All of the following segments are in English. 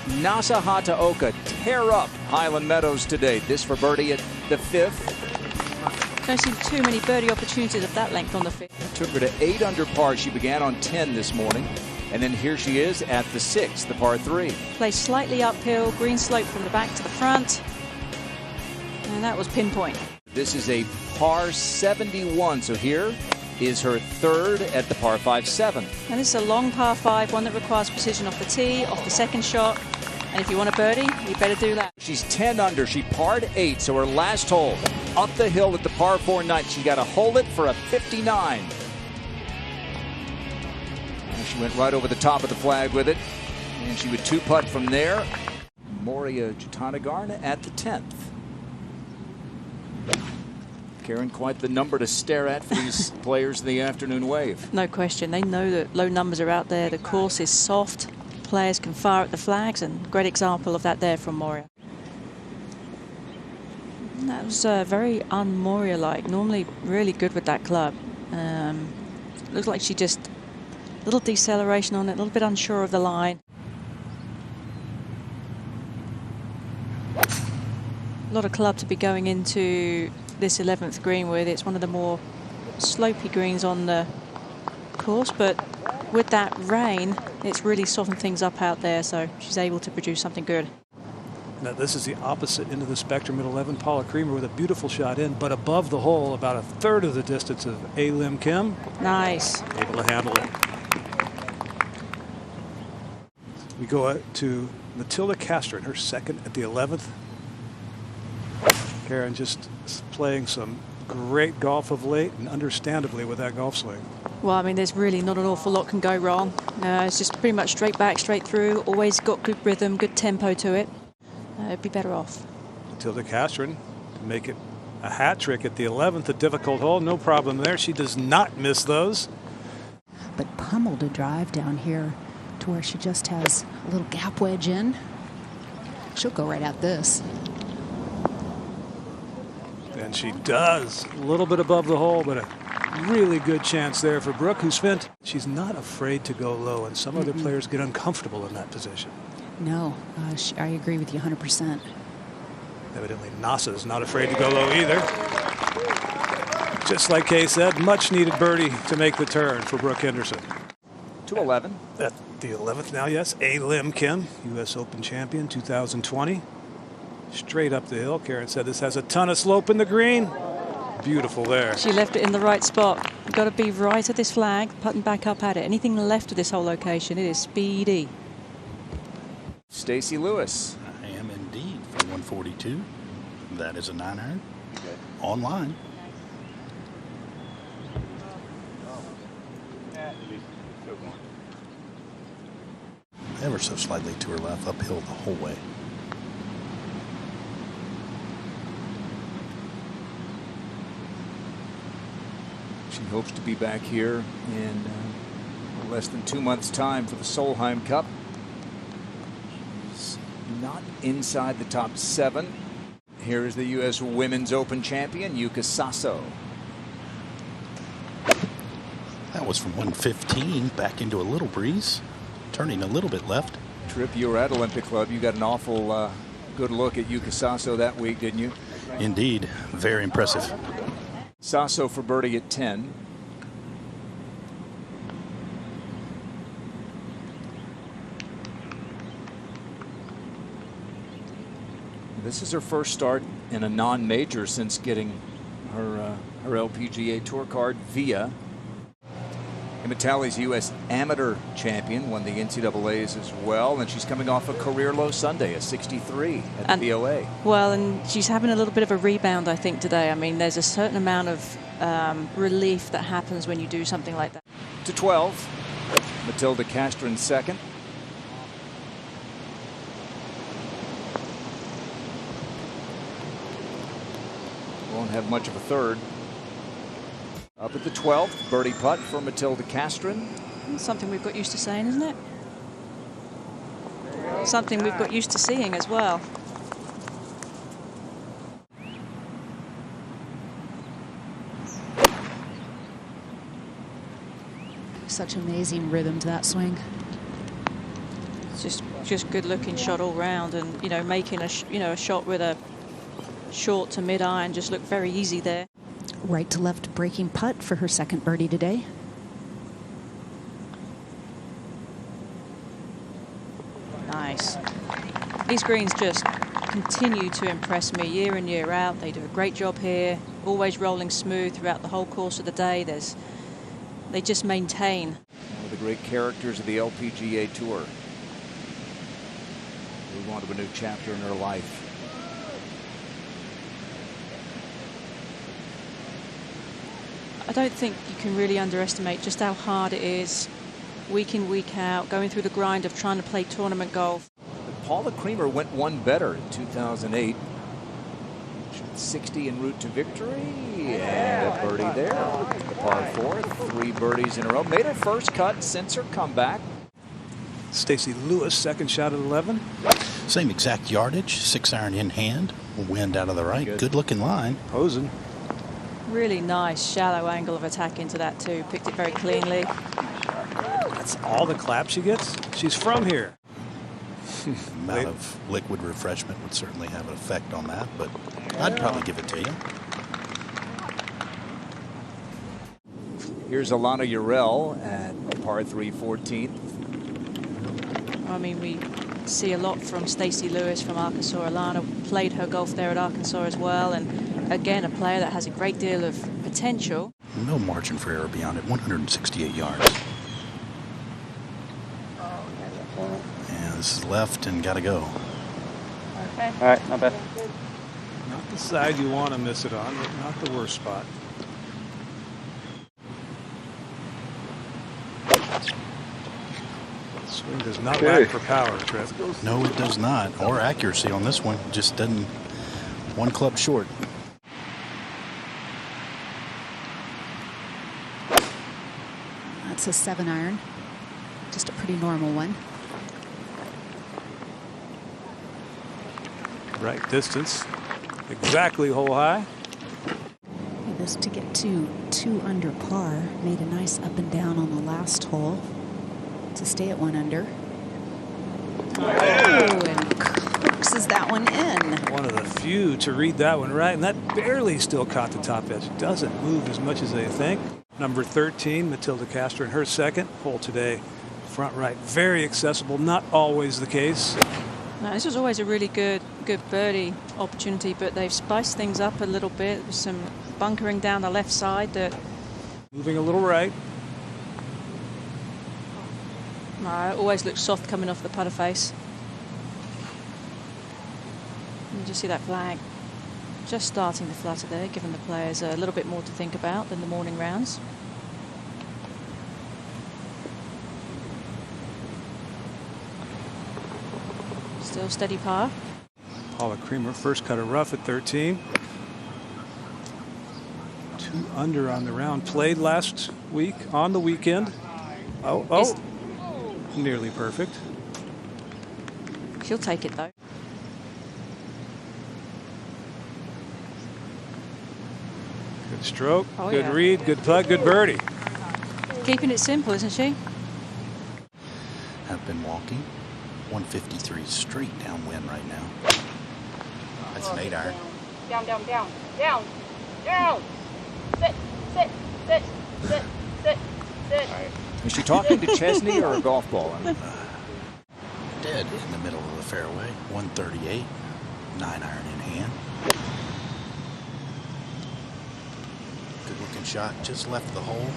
Nasa Hataoka tear up Highland Meadows today. This for birdie at the 5th. Don't see too many birdie opportunities of that length on the 5th. It took her to 8 under par. She began on 10 this morning. And then here she is at the 6th, the par 3. Plays slightly uphill, green slope from the back to the front. And that was pinpoint. This is a par 71. So here is her 3rd at the par 5-7. And this is a long par 5, one that requires precision off the tee, off the second shot. And if you want a birdie, you better do that. She's 10 under. She parred 8, so her last hole up the hill at the par 4 9. She got to hold it for a 59. And she went right over the top of the flag with it, and she would 2-putt from there. Moria Jatanagarn at the 10th. Karen, quite the number to stare at for these players in the afternoon wave. No question. They know that low numbers are out there. The course is soft. Players can fire at the flags, and great example of that there from Moria. And that was very un-Moria-like. Normally really good with that club. Looks like she just a little deceleration on it, a little bit unsure of the line. A lot of club to be going into this 11th green with. It's one of the more slopey greens on the course, but with that rain, it's really softened things up out there, so she's able to produce something good. Now this is the opposite end of the spectrum at 11. Paula Creamer with a beautiful shot in, but above the hole, about a third of the distance of A. Lim Kim. Nice. Able to handle it. We go out to Matilda CASTREN, her 2nd at the 11th. Karen just playing some great golf of late, and understandably with that golf swing. Well, I mean, there's really not an awful lot can go wrong. It's just pretty much straight back, straight through. Always got good rhythm, good tempo to it. It'd be better off. Matilda CASTREN to make it a hat trick at the 11th, a difficult hole. No problem there. She does not miss those. But pummeled a drive down here to where she just has a little gap wedge in. She'll go right at this. And she does. A little bit above the hole, but a really good chance there for Brooke, who spent. She's not afraid to go low, and some other players get uncomfortable in that position. No, I agree with you 100%. Evidently, Nasa is not afraid to go low either. Just like Kay said, much needed birdie to make the turn for Brooke Henderson. To 11. At the 11th now, yes. A. Lim Kim, U.S. Open champion 2020. Straight up the hill. Karen said this has a ton of slope in the green. Beautiful there. She left it in the right spot. You've got to be right at this flag, putting back up at it. Anything left of this whole location, it is speedy. Stacey Lewis. I am indeed from 142. That is a 9-iron. Okay. Online. Ever so slightly to her left, uphill the whole way. She hopes to be back here in less than 2 months' time for the Solheim Cup. She's not inside the top 7. Here is the U.S. Women's Open champion, Yuka Saso. That was from 115 back into a little breeze, turning a little bit left. Trip, you were at Olympic Club. You got an awful good look at Yuka Saso that week, didn't you? Indeed, very impressive. Saso for birdie at 10. This is her first start in a non-major since getting her LPGA Tour card via. Emma Talley's U.S. Amateur champion, won the NCAAs as well, and she's coming off a career low Sunday, a 63 at the BOA. Well, and she's having a little bit of a rebound, I think, today. I mean, there's a certain amount of relief that happens when you do something like that. To 12, Matilda CASTREN 2nd. Won't have much of a 3rd. Up at the 12th, birdie putt for Matilda CASTREN. Something we've got used to saying, isn't it? Something we've got used to seeing as well. Such amazing rhythm to that swing. Just good looking shot all round, and you know, making a shot with a short to mid iron just looked very easy there. Right to left breaking putt for her second birdie today. Nice. These greens just continue to impress me year in, year out. They do a great job here, always rolling smooth throughout the whole course of the day. They just maintain. One of the great characters of the LPGA Tour. Move on to a new chapter in her life. I don't think you can really underestimate just how hard it is, week in, week out, going through the grind of trying to play tournament golf. Paula Creamer went one better in 2008. Shot 60 en route to victory, and a birdie there. The par 4, 3 birdies in a row. Made her first cut since her comeback. Stacey Lewis, second shot at 11. Same exact yardage, 6-iron in hand. Wind out of the right. Good looking line. Posing. Really nice shallow angle of attack into that too. Picked it very cleanly. That's all the clap she gets. She's from here. Amount of liquid refreshment would certainly have an effect on that, but I'd probably give it to you. Here's Alana Urel at par 3, 14th. I mean, we see a lot from Stacey Lewis from Arkansas. Alana played her golf there at Arkansas as well, and again, a player that has a great deal of potential. No margin for error beyond it, 168 yards. Yeah, this is left and got to go. Okay. All right, not bad. Not the side you want to miss it on, but not the worst spot. Swing does not lack for power, Trev. No, it does not. Or accuracy on this one. Just doesn't, one club short. That's a 7-iron. Just a pretty normal one. Right distance. Exactly hole high. This to get to 2 under par. Made a nice up and down on the last hole to stay at 1 under. Oh, and coaxes that one in. One of the few to read that one right, and that barely still caught the top edge. Doesn't move as much as they think. Number 13, Matilda CASTREN, her second hole today. Front right, very accessible, not always the case. No, this was always a really good birdie opportunity, but they've spiced things up a little bit with some bunkering down the left side. That moving a little right. it always looks soft coming off the putter face. You just see that flag just starting to flutter there, giving the players a little bit more to think about than the morning rounds. Still steady par. Paula Creamer, first cutter rough at 13. 2 under on the round. Played last week on the weekend. Oh, nearly perfect. She'll take it though. Good stroke, Oh, good yeah. read, good putt, good birdie. Keeping it simple, isn't she? Have been walking. 153 straight downwind right now. That's an 8-iron. Down, down, down, down, down. Sit, sit, sit, sit, sit, sit. Is she talking to Chesney or a golf ball? I mean, Dead in the middle of the fairway. 138. 9-iron in hand. Good looking shot. Just left the hole.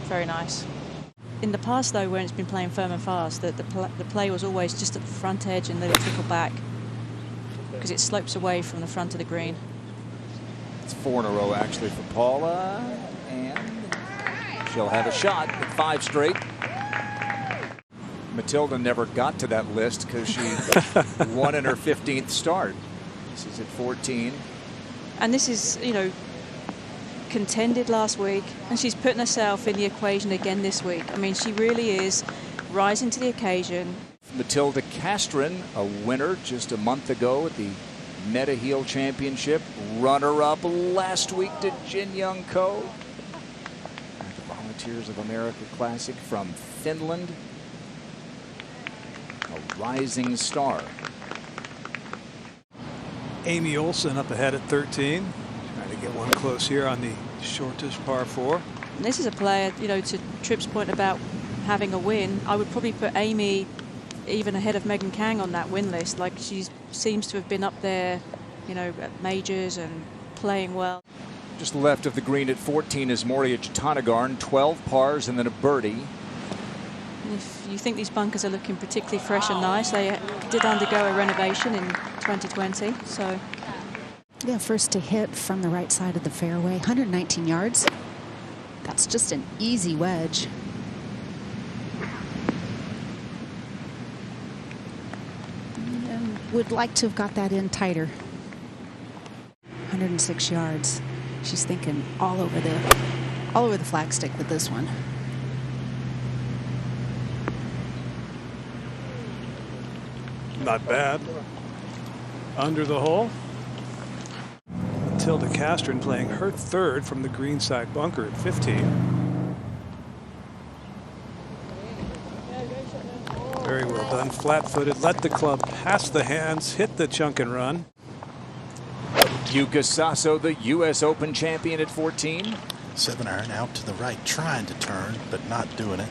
Very nice. In the past, though, when it's been playing firm and fast, the play was always just at the front edge and let it trickle back because it slopes away from the front of the green. it's 4 in a row actually for Paula, and she'll have a shot at 5 straight. Matilda never got to that list because she won in her 15th start. This is at 14. And this is, you know, contended last week, and she's putting herself in the equation again this week. I mean, she really is rising to the occasion. Matilda CASTREN, a winner just a month ago at the Meta Heel Championship. Runner-up last week to Jin Young Ko. Frontiers of America Classic from Finland. A rising star. Amy Olsen up ahead at 13. Trying to get one close here on the shortest par 4. And this is a player, you know, to Tripp's point about having a win, I would probably put Amy even ahead of Megan Kang on that win list. Like, she seems to have been up there, you know, at majors and playing well. Just left of the green at 14 is Moria Jatanagarn, 12 pars and then a birdie. If you think these bunkers are looking particularly fresh and nice, they did undergo a renovation in 2020. So, yeah, first to hit from the right side of the fairway, 119 yards. That's just an easy wedge. And would like to have got that in tighter. 106 yards. She's thinking all over the flagstick with this one. Not bad. Under the hole. Matilda Castren playing her third from the greenside bunker at 15. Very well done. Flat-footed. Let the club pass the hands. Hit the chunk and run. Yuka Saso, the U.S. Open champion at 14. 7-iron out to the right, trying to turn, but not doing it.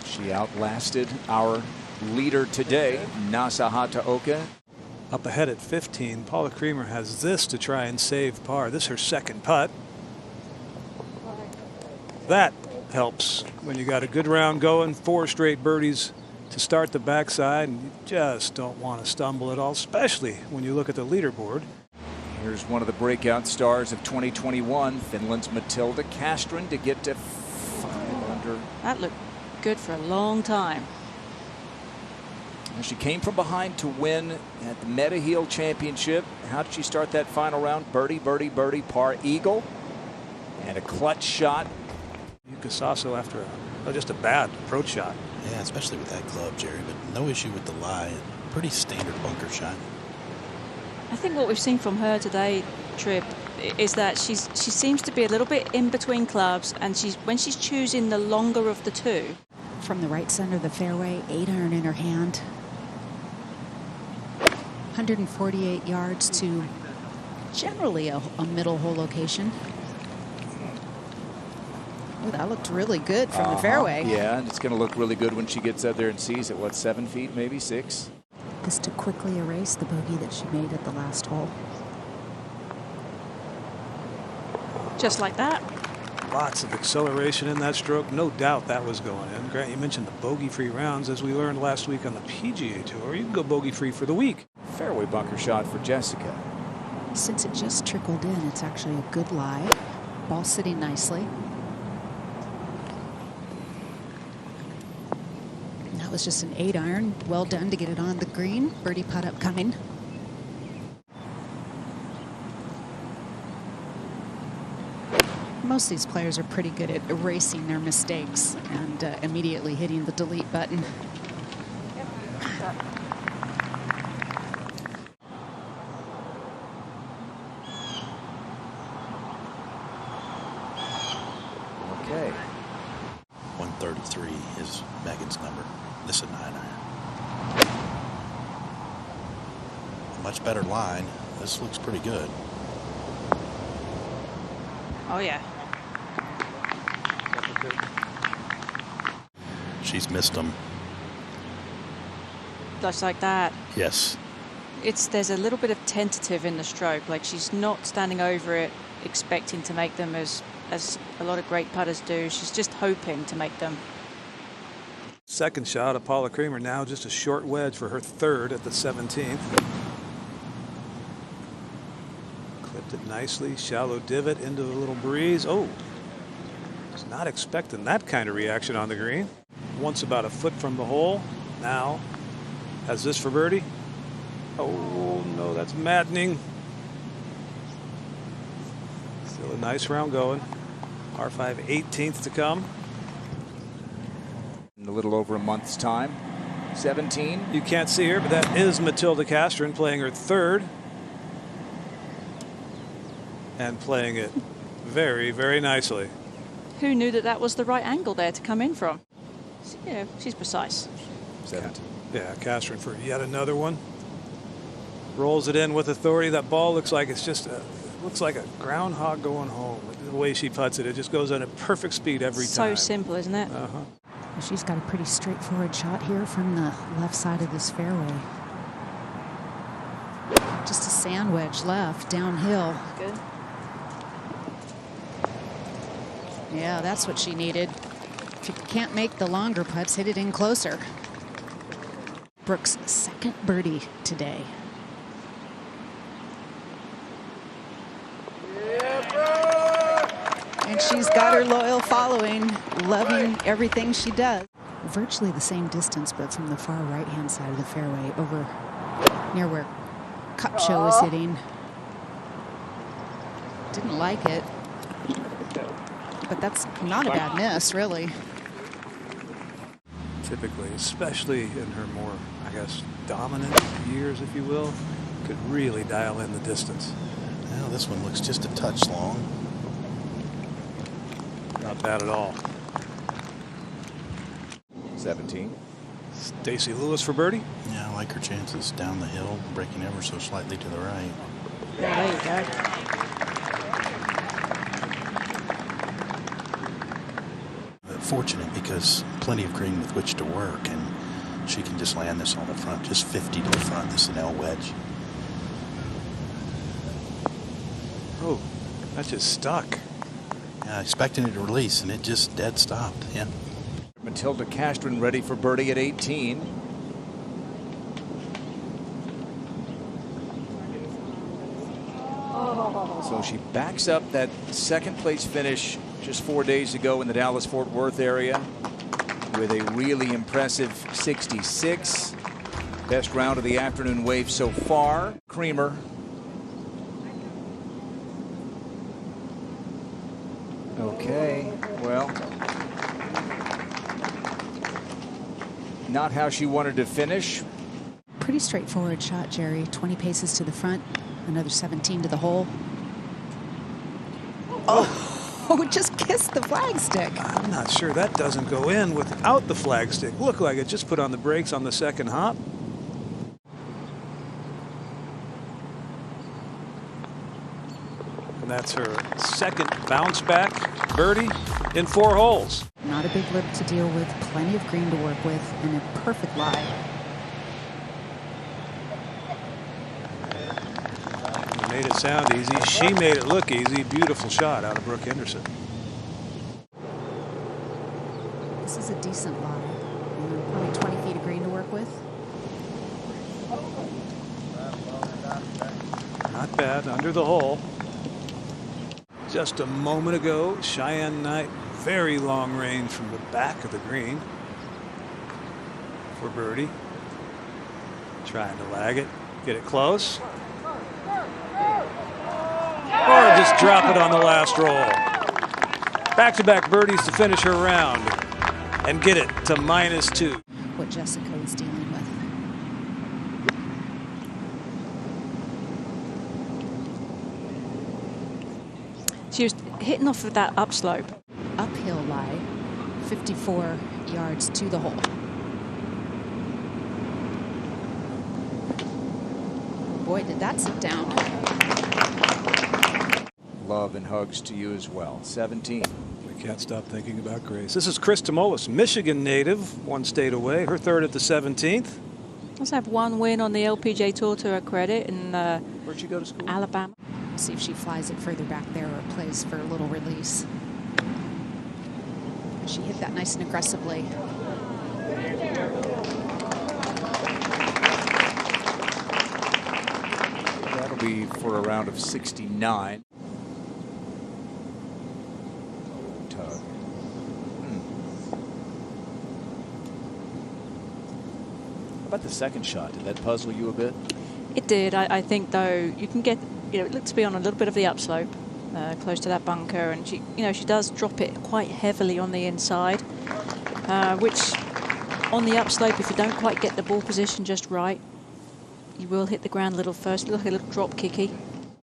She outlasted our leader today, Nasa Hataoka. Up ahead at 15, Paula Creamer has this to try and save par. This is her second putt. That helps when you got a good round going, 4 straight birdies to start the backside, and you just don't want to stumble at all, especially when you look at the leaderboard. Here's one of the breakout stars of 2021, Finland's Matilda Castren, to get to 5 under. that looked good for a long time. She came from behind to win at the Mediheal Championship. How did she start that final round? Birdie, birdie, birdie, par, eagle, and a clutch shot. Yuka Saso after just a bad approach shot. Yeah, especially with that club, Jerry, but no issue with the lie. Pretty standard bunker shot. I think what we've seen from her today, Tripp, is that she seems to be a little bit in between clubs, and when she's choosing the longer of the two. From the right center of the fairway, 8-iron in her hand. 148 yards to generally a middle hole location. Oh, that looked really good from the fairway. Yeah, and it's going to look really good when she gets out there and sees it. What, 7 feet, maybe 6? This to quickly erase the bogey that she made at the last hole. Just like that. Lots of acceleration in that stroke. No doubt that was going in. Grant, you mentioned the bogey-free rounds. As we learned last week on the PGA Tour, you can go bogey-free for the week. Fairway bunker shot for Jessica. Since it just trickled in, it's actually a good lie. Ball sitting nicely. And that was just an 8-iron. Well done to get it on the green. Birdie putt upcoming. Most of these players are pretty good at erasing their mistakes and immediately hitting the delete button. Okay. 133 is Megan's number. This is a 9-iron. A much better line. This looks pretty good. Oh, yeah. She's missed them. Just like that. Yes. There's a little bit of tentative in the stroke. Like, she's not standing over it expecting to make them as a lot of great putters do. She's just hoping to make them. Second shot of Paula Creamer now just a short wedge for her third at the 17th. Clipped it nicely, shallow divot into the little breeze. Oh, was not expecting that kind of reaction on the green. Once about a foot from the hole. Now has this for birdie. Oh no, that's maddening. Still a nice round going. Par 5, 18th to come. In a little over a month's time. 17. You can't see her, but that is Matilda Castren playing her third. And playing it very, very nicely. Who knew that that was the right angle there to come in from? Yeah, she's precise. 17. Yeah, CASTREN for yet another one. Rolls it in with authority. That ball looks like it's just looks like a groundhog going home. The way she putts it, it just goes at a perfect speed every time. So simple, isn't it? Uh-huh. Well, she's got a pretty straightforward shot here from the left side of this fairway. Just a sand wedge left, downhill. Good. Yeah, that's what she needed. If you can't make the longer putts, hit it in closer. Brooke's second birdie today. And she's got her loyal following, loving everything she does. Virtually the same distance, but from the far right-hand side of the fairway over near where Cup Show is hitting. Didn't like it, but that's not a bad miss, really. Typically, especially in her more, I guess, dominant years, if you will, could really dial in the distance. Now this one looks just a touch long. Not bad at all. 17. Stacey Lewis for birdie. Yeah, I like her chances down the hill, breaking ever so slightly to the right. Yeah, there you go. Fortunate because plenty of green with which to work, and she can just land this on the front, just 50 to the front. This is an L wedge. Oh, that just stuck. Yeah, expecting it to release, and it just dead stopped. Yeah. Matilda CASTREN ready for birdie at 18. So she backs up that second place finish just 4 days ago in the Dallas-Fort Worth area with a really impressive 66. Best round of the afternoon wave so far. Creamer. Okay, well, not how she wanted to finish. Pretty straightforward shot, Jerry. 20 paces to the front, another 17 to the hole. Oh, just kissed the flagstick. I'm not sure that doesn't go in without the flagstick. Looked like it just put on the brakes on the second hop. And that's her second bounce back birdie in 4 holes. Not a big lip to deal with, plenty of green to work with, and a perfect lie. You made it sound easy. She made it look easy. Beautiful shot out of Brooke Henderson. This is a decent lie. Probably 20 feet of green to work with. Not bad, under the hole. Just a moment ago, Cheyenne Knight, very long range from the back of the green for birdie. Trying to lag it, get it close. Or just drop it on the last roll. Back-to-back birdies to finish her round and get it to -2. What Jessica was dealing with. She was hitting off of that upslope. Uphill lie, 54 yards to the hole. Boy, did that sit down. Love and hugs to you as well. 17. We can't stop thinking about Grace. This is Chris Tamolis, Michigan native, 1 state away. Her third at the 17th. Let's have 1 win on the LPGA Tour to her credit in Where'd you go to school? Alabama. See if she flies it further back there or plays for a little release. She hit that nice and aggressively. That'll be for a round of 69. Tug. How about the second shot? Did that puzzle you a bit? It did. I think, though, you can get, it looks to be on a little bit of the upslope, close to that bunker, and she does drop it quite heavily on the inside, which on the upslope, if you don't quite get the ball position just right, you will hit the ground a little first, a little drop kicky.